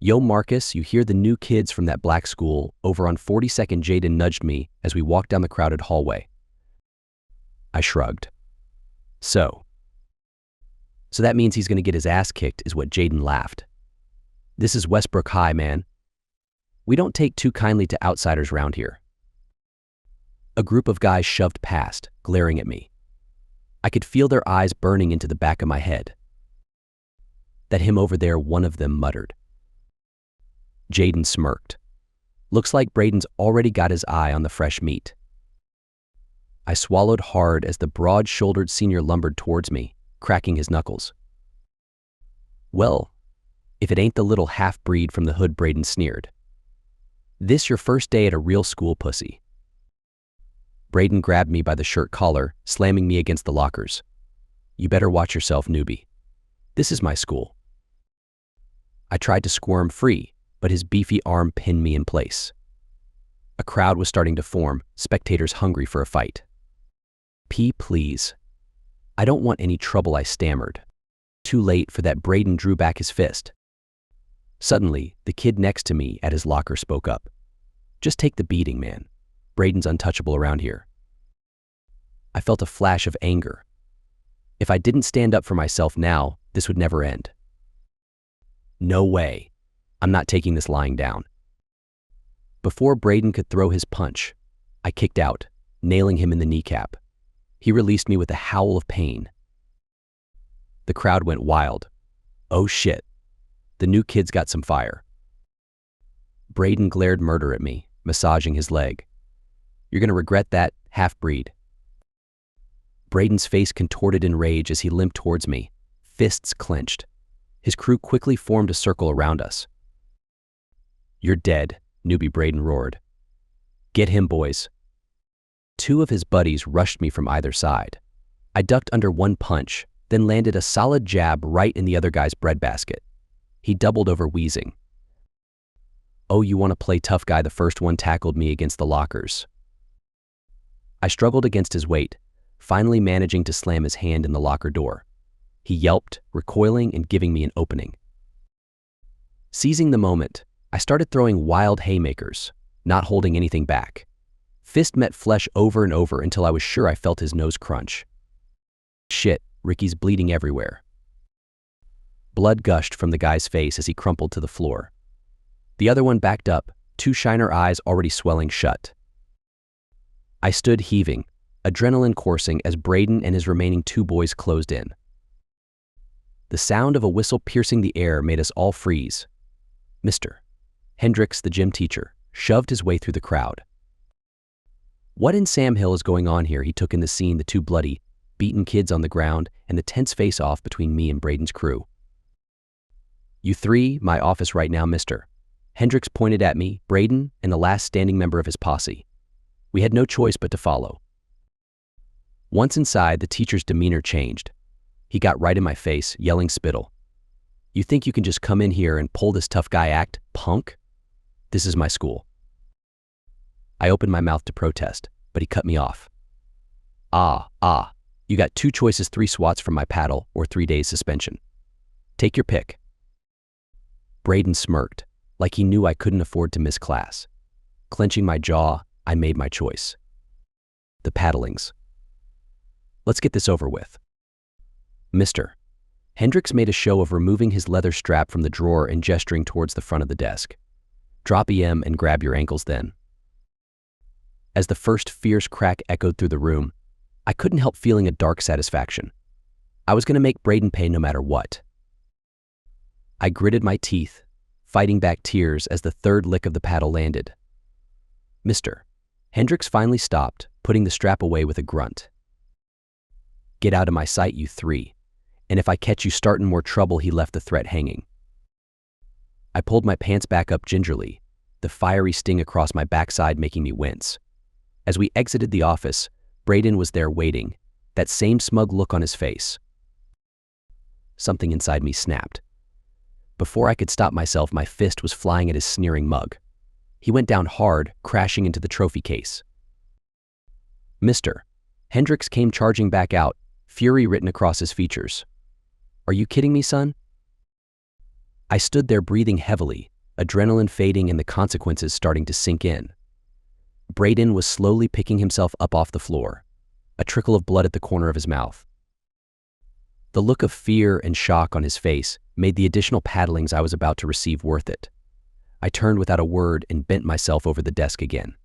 Yo, Marcus, you hear the new kids from that black school over on 42nd? Jaden nudged me as we walked down the crowded hallway. I shrugged. So that means he's going to get his ass kicked, is what Jaden laughed. This is Westbrook High, man. We don't take too kindly to outsiders round here. A group of guys shoved past, glaring at me. I could feel their eyes burning into the back of my head. That him over there, one of them muttered. Jaden smirked. Looks like Braden's already got his eye on the fresh meat. I swallowed hard as the broad-shouldered senior lumbered towards me, cracking his knuckles. Well, if it ain't the little half-breed from the hood, Braden sneered. This your first day at a real school, pussy? Braden grabbed me by the shirt collar, slamming me against the lockers. You better watch yourself, newbie. This is my school. I tried to squirm free, but his beefy arm pinned me in place. A crowd was starting to form, spectators hungry for a fight. Please. I don't want any trouble, I stammered. Too late for that. Braden drew back his fist. Suddenly, the kid next to me at his locker spoke up. Just take the beating, man. Braden's untouchable around here. I felt a flash of anger. If I didn't stand up for myself now, this would never end. No way. I'm not taking this lying down. Before Braden could throw his punch, I kicked out, nailing him in the kneecap. He released me with a howl of pain. The crowd went wild. Oh shit. The new kid's got some fire. Braden glared murder at me, massaging his leg. You're gonna regret that, half-breed. Braden's face contorted in rage as he limped towards me, fists clenched. His crew quickly formed a circle around us. You're dead, newbie, Braden roared. Get him, boys. Two of his buddies rushed me from either side. I ducked under one punch, then landed a solid jab right in the other guy's breadbasket. He doubled over, wheezing. Oh, you want to play tough guy? The first one tackled me against the lockers. I struggled against his weight, finally managing to slam his hand in the locker door. He yelped, recoiling and giving me an opening. Seizing the moment, I started throwing wild haymakers, not holding anything back. Fist met flesh over and over until I was sure I felt his nose crunch. Shit, Ricky's bleeding everywhere. Blood gushed from the guy's face as he crumpled to the floor. The other one backed up, two shiner eyes already swelling shut. I stood heaving, adrenaline coursing as Braden and his remaining two boys closed in. The sound of a whistle piercing the air made us all freeze. Mr. Hendricks, the gym teacher, shoved his way through the crowd. What in Sam Hill is going on here? He took in the scene, the two bloody, beaten kids on the ground, and the tense face-off between me and Braden's crew. You three, my office right now, Mr. Hendricks pointed at me, Braden, and the last standing member of his posse. We had no choice but to follow. Once inside, the teacher's demeanor changed. He got right in my face, yelling spittle. You think you can just come in here and pull this tough guy act, punk? This is my school. I opened my mouth to protest, but he cut me off. You got two choices, 3 swats from my paddle or 3 days suspension. Take your pick. Braden smirked, like he knew I couldn't afford to miss class. Clenching my jaw, I made my choice. The paddlings. Let's get this over with. Mr. Hendricks made a show of removing his leather strap from the drawer and gesturing towards the front of the desk. Drop EM and grab your ankles then. As the first fierce crack echoed through the room, I couldn't help feeling a dark satisfaction. I was going to make Braden pay no matter what. I gritted my teeth, fighting back tears as the third lick of the paddle landed. Mr. Hendricks finally stopped, putting the strap away with a grunt. Get out of my sight, you three, and if I catch you startin' more trouble, he left the threat hanging. I pulled my pants back up gingerly, the fiery sting across my backside making me wince. As we exited the office, Braden was there waiting, that same smug look on his face. Something inside me snapped. Before I could stop myself, my fist was flying at his sneering mug. He went down hard, crashing into the trophy case. Mr. Hendricks came charging back out, fury written across his features. Are you kidding me, son? I stood there breathing heavily, adrenaline fading and the consequences starting to sink in. Braden was slowly picking himself up off the floor, a trickle of blood at the corner of his mouth. The look of fear and shock on his face made the additional paddlings I was about to receive worth it. I turned without a word and bent myself over the desk again.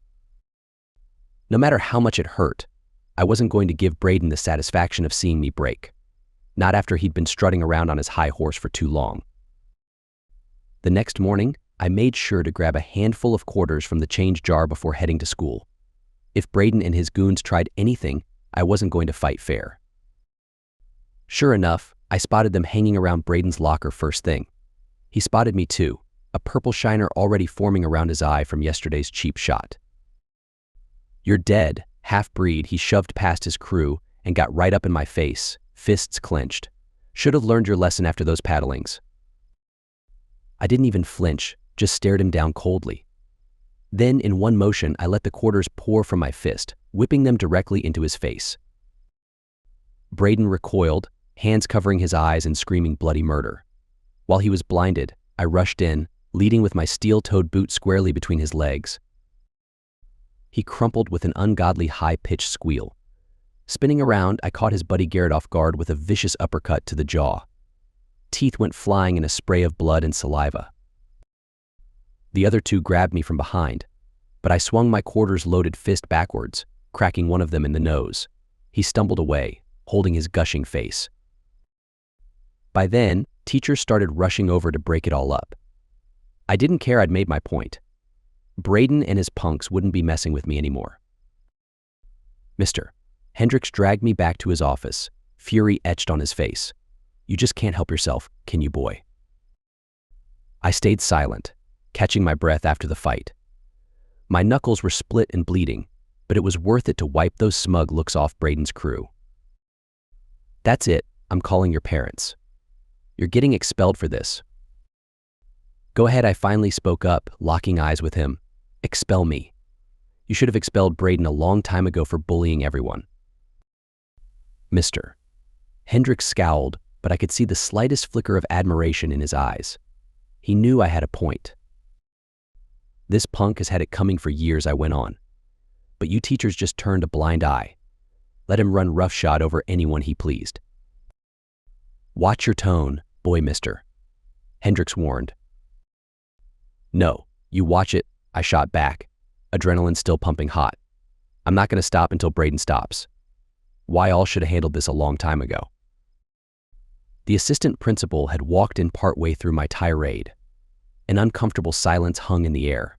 No matter how much it hurt, I wasn't going to give Braden the satisfaction of seeing me break. Not after he'd been strutting around on his high horse for too long. The next morning, I made sure to grab a handful of quarters from the change jar before heading to school. If Braden and his goons tried anything, I wasn't going to fight fair. Sure enough, I spotted them hanging around Braden's locker first thing. He spotted me too, a purple shiner already forming around his eye from yesterday's cheap shot. "You're dead, half-breed," he shoved past his crew and got right up in my face, fists clenched. "Should have learned your lesson after those paddlings." I didn't even flinch, just stared him down coldly. Then, in one motion, I let the quarters pour from my fist, whipping them directly into his face. Braden recoiled, hands covering his eyes and screaming bloody murder. While he was blinded, I rushed in, leading with my steel-toed boot squarely between his legs. He crumpled with an ungodly high-pitched squeal. Spinning around, I caught his buddy Garrett off guard with a vicious uppercut to the jaw. Teeth went flying in a spray of blood and saliva. The other two grabbed me from behind, but I swung my quarters-loaded fist backwards, cracking one of them in the nose. He stumbled away, holding his gushing face. By then, teachers started rushing over to break it all up. I didn't care. I'd made my point. Braden and his punks wouldn't be messing with me anymore. "Mister." Hendricks dragged me back to his office, fury etched on his face. "You just can't help yourself, can you, boy?" I stayed silent, catching my breath after the fight. My knuckles were split and bleeding, but it was worth it to wipe those smug looks off Braden's crew. "That's it, I'm calling your parents. You're getting expelled for this." "Go ahead," I finally spoke up, locking eyes with him. "Expel me. You should have expelled Braden a long time ago for bullying everyone." "Mister." Hendricks scowled, but I could see the slightest flicker of admiration in his eyes. He knew I had a point. "This punk has had it coming for years," I went on. "But you teachers just turned a blind eye. Let him run roughshod over anyone he pleased." "Watch your tone, boy, mister," Hendricks warned. "No, you watch it," I shot back, adrenaline still pumping hot. "I'm not going to stop until Braden stops. Why all should have handled this a long time ago." The assistant principal had walked in partway through my tirade. An uncomfortable silence hung in the air.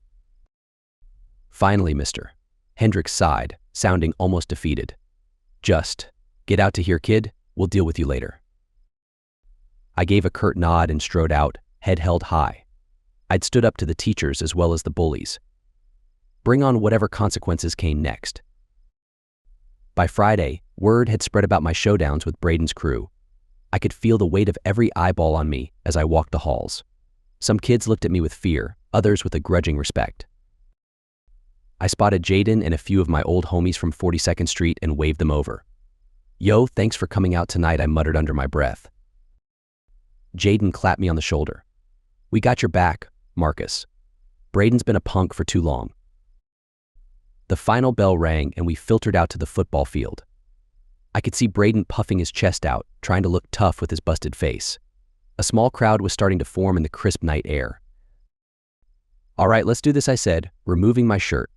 "Finally, mister," Hendricks sighed, sounding almost defeated. "Just get out to here, kid. We'll deal with you later." I gave a curt nod and strode out, head held high. I'd stood up to the teachers as well as the bullies. Bring on whatever consequences came next. By Friday, word had spread about my showdowns with Braden's crew. I could feel the weight of every eyeball on me as I walked the halls. Some kids looked at me with fear, others with a grudging respect. I spotted Jaden and a few of my old homies from 42nd Street and waved them over. "Yo, thanks for coming out tonight," I muttered under my breath. Jaden clapped me on the shoulder. "We got your back, Marcus. Braden's been a punk for too long." The final bell rang and we filtered out to the football field. I could see Braden puffing his chest out, trying to look tough with his busted face. A small crowd was starting to form in the crisp night air. "All right, let's do this," I said, removing my shirt.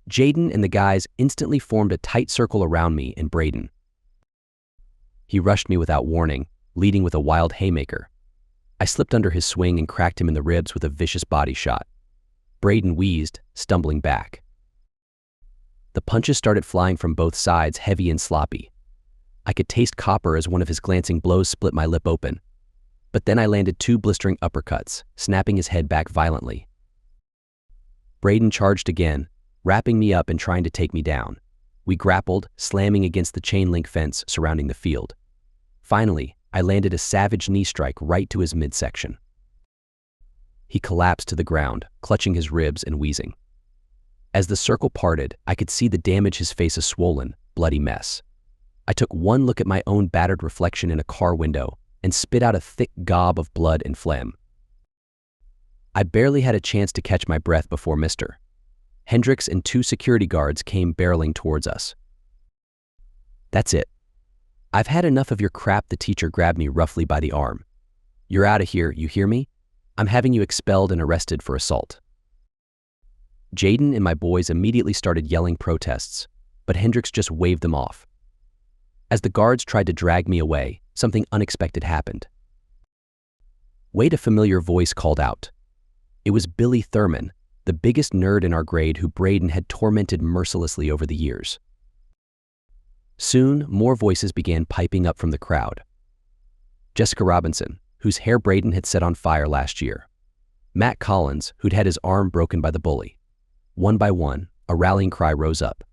Jaden and the guys instantly formed a tight circle around me and Braden. He rushed me without warning, leading with a wild haymaker. I slipped under his swing and cracked him in the ribs with a vicious body shot. Braden wheezed, stumbling back. The punches started flying from both sides, heavy and sloppy. I could taste copper as one of his glancing blows split my lip open. But then I landed two blistering uppercuts, snapping his head back violently. Braden charged again, wrapping me up and trying to take me down. We grappled, slamming against the chain-link fence surrounding the field. Finally, I landed a savage knee strike right to his midsection. He collapsed to the ground, clutching his ribs and wheezing. As the circle parted, I could see the damage his face a swollen, bloody mess. I took one look at my own battered reflection in a car window and spit out a thick gob of blood and phlegm. I barely had a chance to catch my breath before Mr. Hendricks and 2 security guards came barreling towards us. "That's it. I've had enough of your crap," the teacher grabbed me roughly by the arm. "You're out of here, you hear me? I'm having you expelled and arrested for assault." Jaden and my boys immediately started yelling protests, but Hendricks just waved them off. As the guards tried to drag me away, something unexpected happened. Wait, a familiar voice called out. It was Billy Thurman, the biggest nerd in our grade who Braden had tormented mercilessly over the years. Soon, more voices began piping up from the crowd. Jessica Robinson, whose hair Braden had set on fire last year. Matt Collins, who'd had his arm broken by the bully. One by one, a rallying cry rose up.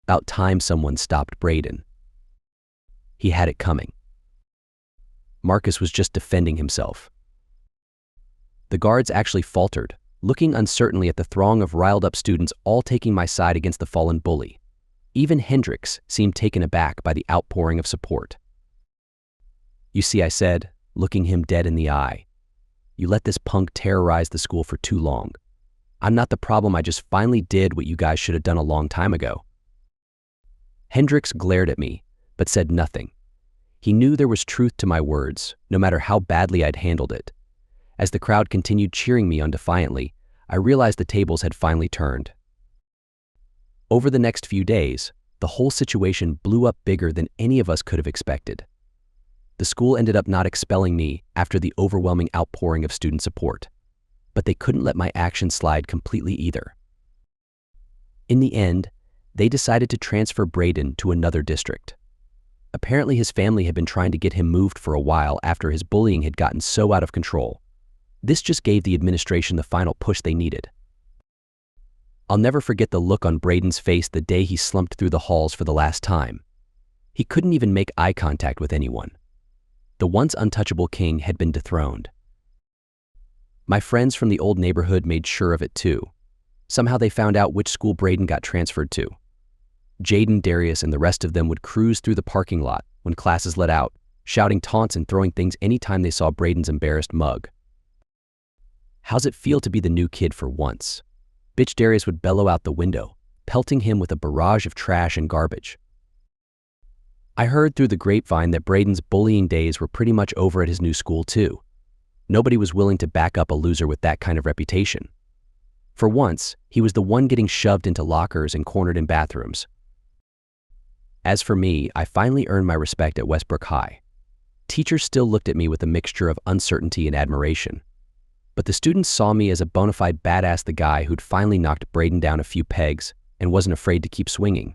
About time someone stopped Braden. He had it coming. Marcus was just defending himself. The guards actually faltered, looking uncertainly at the throng of riled-up students all taking my side against the fallen bully. Even Hendricks seemed taken aback by the outpouring of support. "You see," I said, looking him dead in the eye, "you let this punk terrorize the school for too long. I'm not the problem, I just finally did what you guys should have done a long time ago." Hendricks glared at me, but said nothing. He knew there was truth to my words, no matter how badly I'd handled it. As the crowd continued cheering me on defiantly, I realized the tables had finally turned. Over the next few days, the whole situation blew up bigger than any of us could have expected. The school ended up not expelling me after the overwhelming outpouring of student support, but they couldn't let my actions slide completely either. In the end, they decided to transfer Braden to another district. Apparently his family had been trying to get him moved for a while after his bullying had gotten so out of control. This just gave the administration the final push they needed. I'll never forget the look on Braden's face the day he slumped through the halls for the last time. He couldn't even make eye contact with anyone. The once untouchable king had been dethroned. My friends from the old neighborhood made sure of it too. Somehow they found out which school Braden got transferred to. Jaden, Darius, and the rest of them would cruise through the parking lot when classes let out, shouting taunts and throwing things anytime they saw Braden's embarrassed mug. "How's it feel to be the new kid for once?" Bitch Darius would bellow out the window, pelting him with a barrage of trash and garbage. I heard through the grapevine that Braden's bullying days were pretty much over at his new school too. Nobody was willing to back up a loser with that kind of reputation. For once, he was the one getting shoved into lockers and cornered in bathrooms. As for me, I finally earned my respect at Westbrook High. Teachers still looked at me with a mixture of uncertainty and admiration. But the students saw me as a bona fide badass, the guy who'd finally knocked Braden down a few pegs and wasn't afraid to keep swinging.